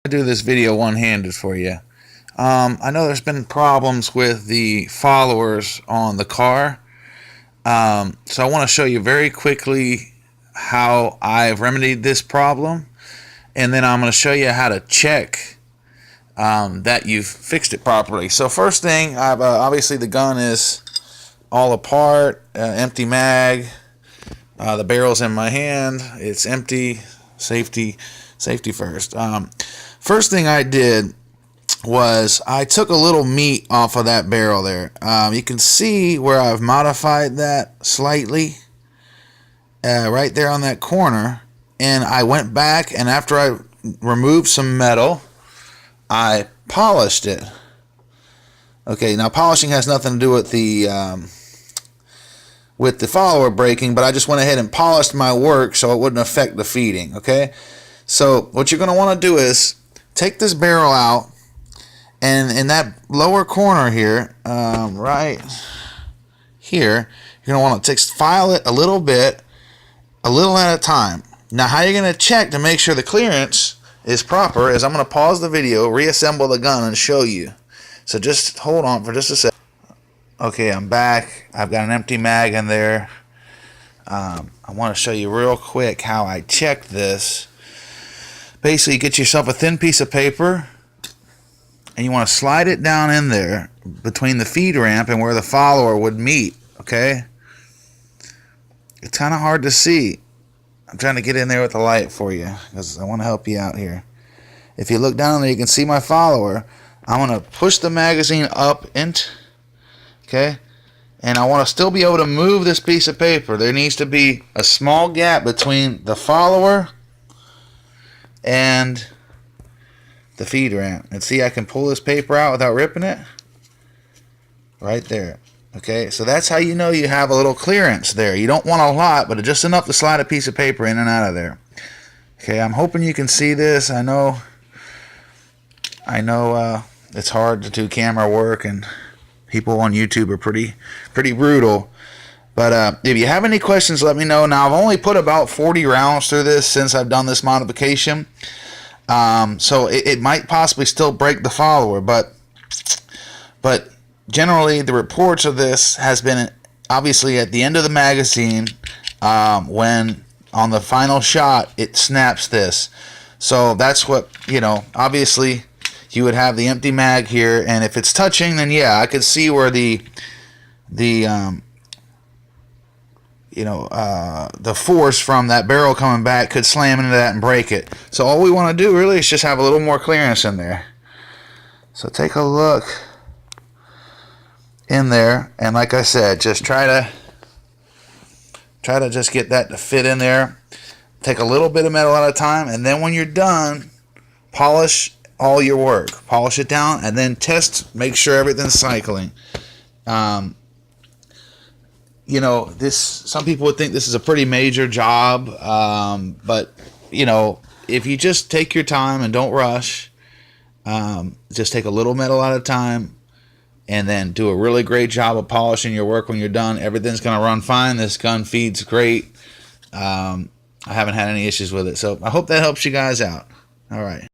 I do this video one-handed for you. I know there's been problems with the followers on the car, so I want to show you very quickly how I've remedied this problem, and then I'm going to show you how to check that you've fixed it properly. So first thing, obviously the gun is all apart, empty mag, the barrel's in my hand, it's empty. Safety first. First thing I did was I took a little meat off of that barrel there. You can see where I've modified that slightly right there on that corner, and I went back, and after I removed some metal, I polished it. Okay, now polishing has nothing to do with the follower breaking, but I just went ahead and polished my work so it wouldn't affect the feeding. Okay, so what you're going to want to do is take this barrel out, and in that lower corner here, right here, you're going to want to file it a little bit, a little at a time. Now how you're going to check to make sure the clearance is proper is I'm going to pause the video, reassemble the gun, and show you. So just hold on for just a second. Okay, I'm back. I've got an empty mag in there. I want to show you real quick how I check this. Basically, get yourself a thin piece of paper, and you want to slide it down in there between the feed ramp and where the follower would meet. Okay? It's kind of hard to see. I'm trying to get in there with the light for you because I want to help you out here. If you look down there, you can see my follower. I'm going to push the magazine up into... Okay, and I want to still be able to move this piece of paper. There needs to be a small gap between the follower and the feed ramp. And see, I can pull this paper out without ripping it. Right there. Okay, so that's how you know you have a little clearance there. You don't want a lot, but just enough to slide a piece of paper in and out of there. Okay, I'm hoping you can see this. I know it's hard to do camera work, and people on YouTube are pretty brutal. But if you have any questions, let me know. Now, I've only put about 40 rounds through this since I've done this modification. So it might possibly still break the follower. But generally, the reports of this has been obviously at the end of the magazine, when on the final shot, it snaps this. So that's what, obviously... You would have the empty mag here, and if it's touching, then yeah, I could see where the force from that barrel coming back could slam into that and break it. So all we want to do really is just have a little more clearance in there. So take a look in there, and like I said, just try to just get that to fit in there. Take a little bit of metal at a time, and then when you're done, polish all your work. Polish it down and then test, make sure everything's cycling. Some people would think this is a pretty major job, but if you just take your time and don't rush, just take a little metal at a time and then do a really great job of polishing your work. When you're done, everything's going to run fine. This gun feeds great. I haven't had any issues with it, so I hope that helps you guys out. All right.